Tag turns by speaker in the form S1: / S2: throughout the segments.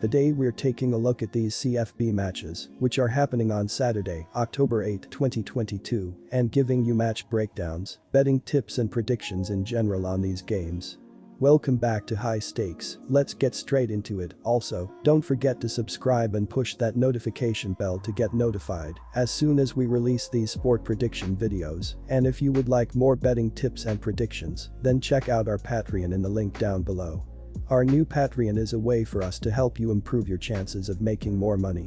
S1: Today we're taking a look at these CFB matches, which are happening on Saturday, October 8, 2022, and giving you match breakdowns, betting tips and predictions in general on these games. Welcome back to High Stakes, let's get straight into it. Also, don't forget to subscribe and push that notification bell to get notified as soon as we release these sport prediction videos, and if you would like more betting tips and predictions, then check out our Patreon in the link down below. Our new Patreon is a way for us to help you improve your chances of making more money.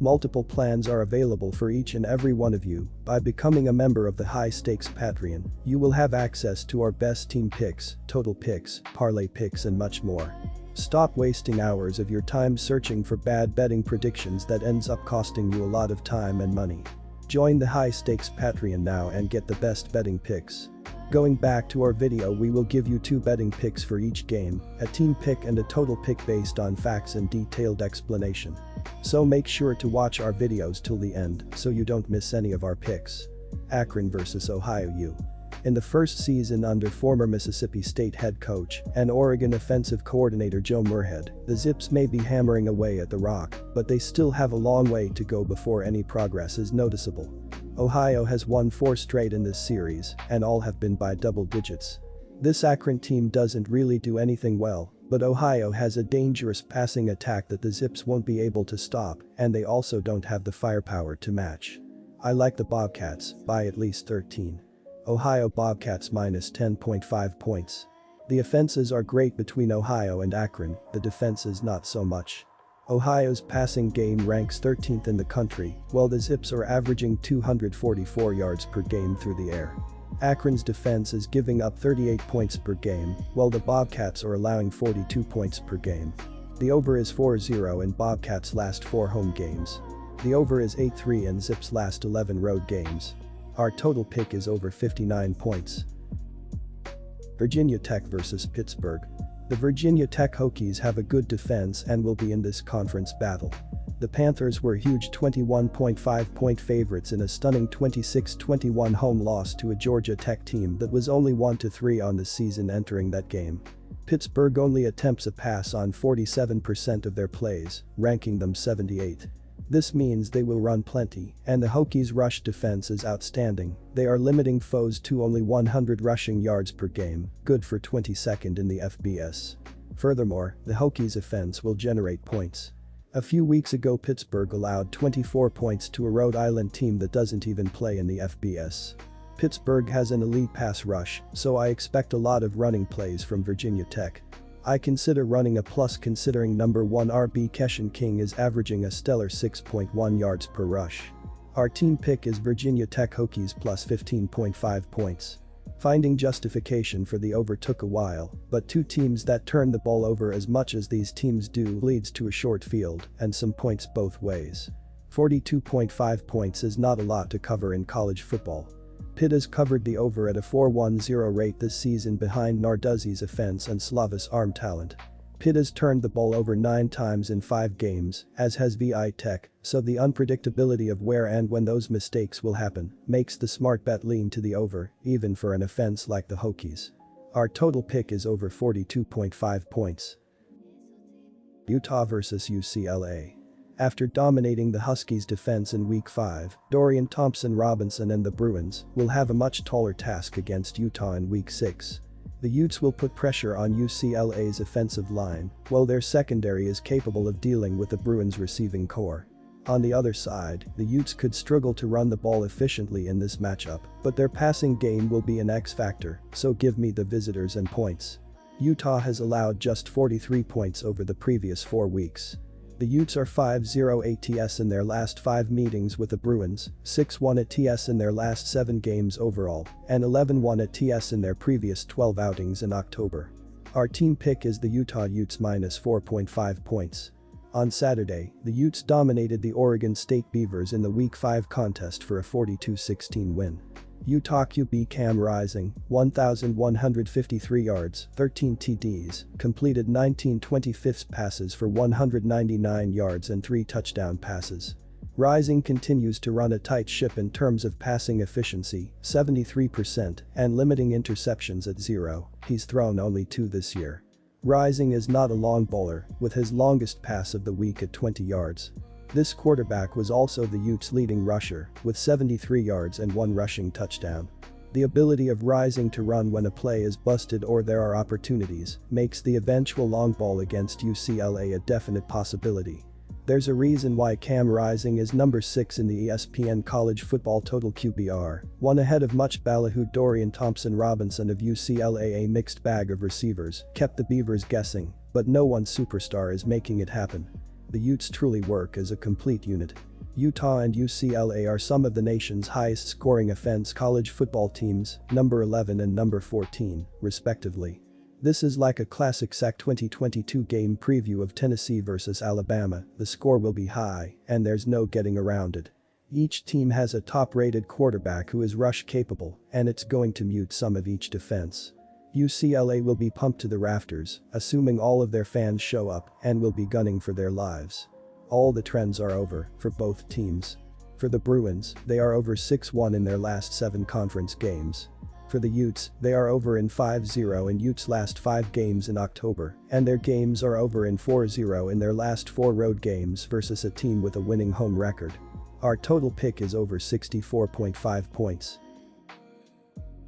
S1: Multiple plans are available for each and every one of you. By becoming a member of the High Stakes Patreon, you will have access to our best team picks, total picks, parlay picks and much more. Stop wasting hours of your time searching for bad betting predictions that ends up costing you a lot of time and money. Join the High Stakes Patreon now and get the best betting picks. Going back to our video, we will give you 2 betting picks for each game, a team pick and a total pick based on facts and detailed explanation. So make sure to watch our videos till the end so you don't miss any of our picks. Akron vs Ohio U. In the first season under former Mississippi State head coach and Oregon offensive coordinator Joe Moorhead, the Zips may be hammering away at the rock, but they still have a long way to go before any progress is noticeable. Ohio has won 4 straight in this series, and all have been by double digits. This Akron team doesn't really do anything well, but Ohio has a dangerous passing attack that the Zips won't be able to stop, and they also don't have the firepower to match. I like the Bobcats by at least 13. Ohio Bobcats minus 10.5 points. The offenses are great between Ohio and Akron, the defenses not so much. Ohio's passing game ranks 13th in the country, while the Zips are averaging 244 yards per game through the air. Akron's defense is giving up 38 points per game, while the Bobcats are allowing 42 points per game. The over is 4-0 in Bobcats' last 4 home games. The over is 8-3 in Zips' last 11 road games. Our total pick is over 59 points. Virginia Tech vs Pittsburgh. The Virginia Tech Hokies have a good defense and will be in this conference battle. The Panthers were huge 21.5-point favorites in a stunning 26-21 home loss to a Georgia Tech team that was only 1-3 on the season entering that game. Pittsburgh only attempts a pass on 47% of their plays, ranking them 78th. This means they will run plenty, and the Hokies' rush defense is outstanding. They are limiting foes to only 100 rushing yards per game, good for 22nd in the FBS. Furthermore, the Hokies' offense will generate points. A few weeks ago Pittsburgh allowed 24 points to a Rhode Island team that doesn't even play in the FBS. Pittsburgh has an elite pass rush, so I expect a lot of running plays from Virginia Tech. I consider running a plus considering number 1 RB Keshan King is averaging a stellar 6.1 yards per rush. Our team pick is Virginia Tech Hokies plus 15.5 points. Finding justification for the over took a while, but 2 teams that turn the ball over as much as these teams do leads to a short field and some points both ways. 42.5 points is not a lot to cover in college football. Pitt has covered the over at a 4.10 rate this season behind Narduzzi's offense and Slavis arm talent. Pitt has turned the ball over 9 times in 5 games, as has VI Tech, so the unpredictability of where and when those mistakes will happen makes the smart bet lean to the over, even for an offense like the Hokies. Our total pick is over 42.5 points. Utah vs UCLA. After dominating the Huskies' defense in Week 5, Dorian Thompson-Robinson and the Bruins will have a much taller task against Utah in Week 6. The Utes will put pressure on UCLA's offensive line, while their secondary is capable of dealing with the Bruins' receiving core. On the other side, the Utes could struggle to run the ball efficiently in this matchup, but their passing game will be an X factor, so give me the visitors and points. Utah has allowed just 43 points over the previous 4 weeks. The Utes are 5-0 ATS in their last 5 meetings with the Bruins, 6-1 ATS in their last 7 games overall, and 11-1 ATS in their previous 12 outings in October. Our team pick is the Utah Utes minus 4.5 points. On Saturday, the Utes dominated the Oregon State Beavers in the Week 5 contest for a 42-16 win. Utah QB Cam Rising, 1,153 yards, 13 TDs, completed 19 25th passes for 199 yards and 3 touchdown passes. Rising continues to run a tight ship in terms of passing efficiency, 73%, and limiting interceptions at 0, he's thrown only 2 this year. Rising is not a long bowler, with his longest pass of the week at 20 yards. This quarterback was also the Utes' leading rusher, with 73 yards and 1 rushing touchdown. The ability of Rising to run when a play is busted or there are opportunities makes the eventual long ball against UCLA a definite possibility. There's a reason why Cam Rising is number 6 in the ESPN College Football Total QBR, one ahead of much ballyhoo Dorian Thompson-Robinson of UCLA. A mixed bag of receivers kept the Beavers guessing, but no one superstar is making it happen. The Utes truly work as a complete unit. Utah and UCLA are some of the nation's highest scoring offense college football teams, number 11 and number 14, respectively. This is like a classic SAC 2022 game preview of Tennessee versus Alabama. The score will be high, and there's no getting around it. Each team has a top-rated quarterback who is rush capable, and it's going to mute some of each defense. UCLA will be pumped to the rafters, assuming all of their fans show up, and will be gunning for their lives. All the trends are over for both teams. For the Bruins, they are over 6-1 in their last 7 conference games. For the Utes, they are over in 5-0 in Utes' last 5 games in October, and their games are over in 4-0 in their last 4 road games versus a team with a winning home record. Our total pick is over 64.5 points.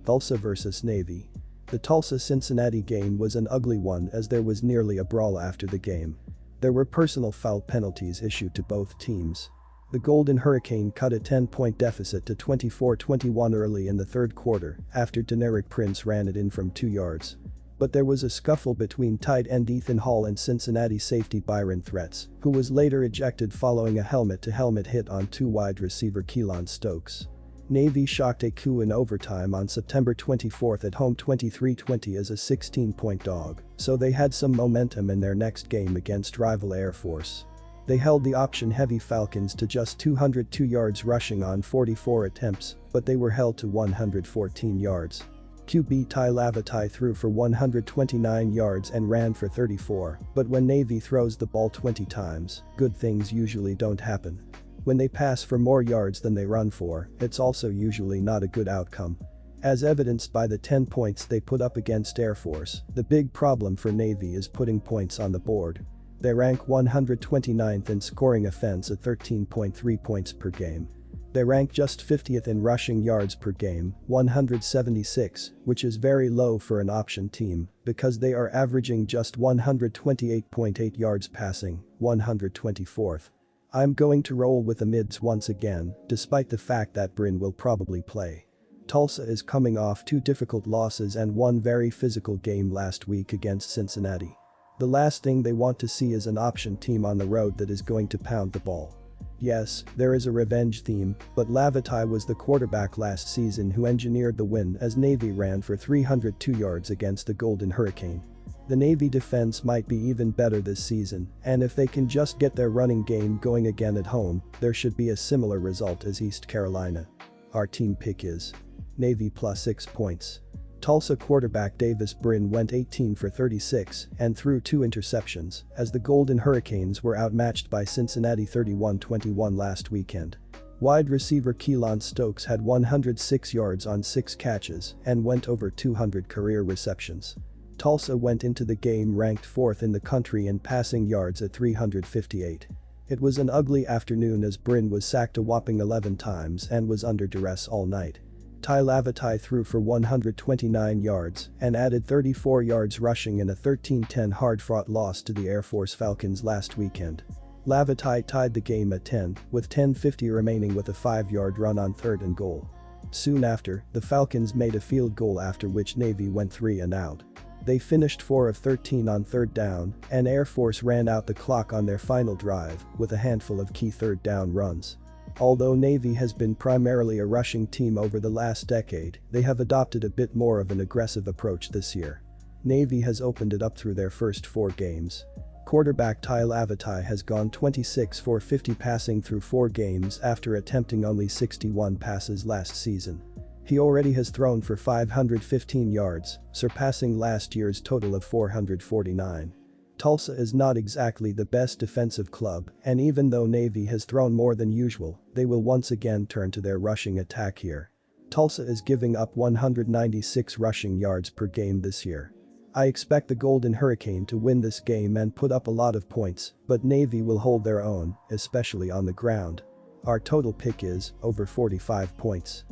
S1: Tulsa versus Navy. The Tulsa-Cincinnati game was an ugly one as there was nearly a brawl after the game. There were personal foul penalties issued to both teams. The Golden Hurricane cut a 10-point deficit to 24-21 early in the third quarter after Deneric Prince ran it in from 2 yards. But there was a scuffle between tight end Ethan Hall and Cincinnati safety Byron Threats, who was later ejected following a helmet-to-helmet hit on 2 wide receiver Keelan Stokes. Navy shocked AQ in overtime on September 24 at home 23-20 as a 16-point dog, so they had some momentum in their next game against rival Air Force. They held the option-heavy Falcons to just 202 yards rushing on 44 attempts, but they were held to 114 yards. QB Ty Lavatai threw for 129 yards and ran for 34, but when Navy throws the ball 20 times, good things usually don't happen. When they pass for more yards than they run for, it's also usually not a good outcome. As evidenced by the 10 points they put up against Air Force, the big problem for Navy is putting points on the board. They rank 129th in scoring offense at 13.3 points per game. They rank just 50th in rushing yards per game, 176, which is very low for an option team because they are averaging just 128.8 yards passing, 124th. I'm going to roll with the mids once again, despite the fact that Bryn will probably play. Tulsa is coming off 2 difficult losses and 1 very physical game last week against Cincinnati. The last thing they want to see is an option team on the road that is going to pound the ball. Yes, there is a revenge theme, but Lavatai was the quarterback last season who engineered the win as Navy ran for 302 yards against the Golden Hurricane. The Navy defense might be even better this season, and if they can just get their running game going again at home, there should be a similar result as East Carolina. Our team pick is Navy plus 6 points. Tulsa quarterback Davis Bryn went 18 for 36 and threw 2 interceptions as the Golden Hurricanes were outmatched by Cincinnati 31-21 last weekend. Wide receiver Keelan Stokes had 106 yards on 6 catches and went over 200 career receptions. Tulsa went into the game ranked 4th in the country in passing yards at 358. It was an ugly afternoon as Bryn was sacked a whopping 11 times and was under duress all night. Ty Lavatai threw for 129 yards and added 34 yards rushing in a 13-10 hard-fought loss to the Air Force Falcons last weekend. Lavatai tied the game at 10, with 10:50 remaining with a 5-yard run on 3rd and goal. Soon after, the Falcons made a field goal after which Navy went 3 and out. They finished 4 of 13 on 3rd down, and Air Force ran out the clock on their final drive with a handful of key 3rd down runs. Although Navy has been primarily a rushing team over the last decade, they have adopted a bit more of an aggressive approach this year. Navy has opened it up through their first 4 games. Quarterback Ty Lavatai has gone 26 for 50 passing through 4 games after attempting only 61 passes last season. He already has thrown for 515 yards, surpassing last year's total of 449. Tulsa is not exactly the best defensive club, and even though Navy has thrown more than usual, they will once again turn to their rushing attack here. Tulsa is giving up 196 rushing yards per game this year. I expect the Golden Hurricane to win this game and put up a lot of points, but Navy will hold their own, especially on the ground. Our total pick is over 45 points.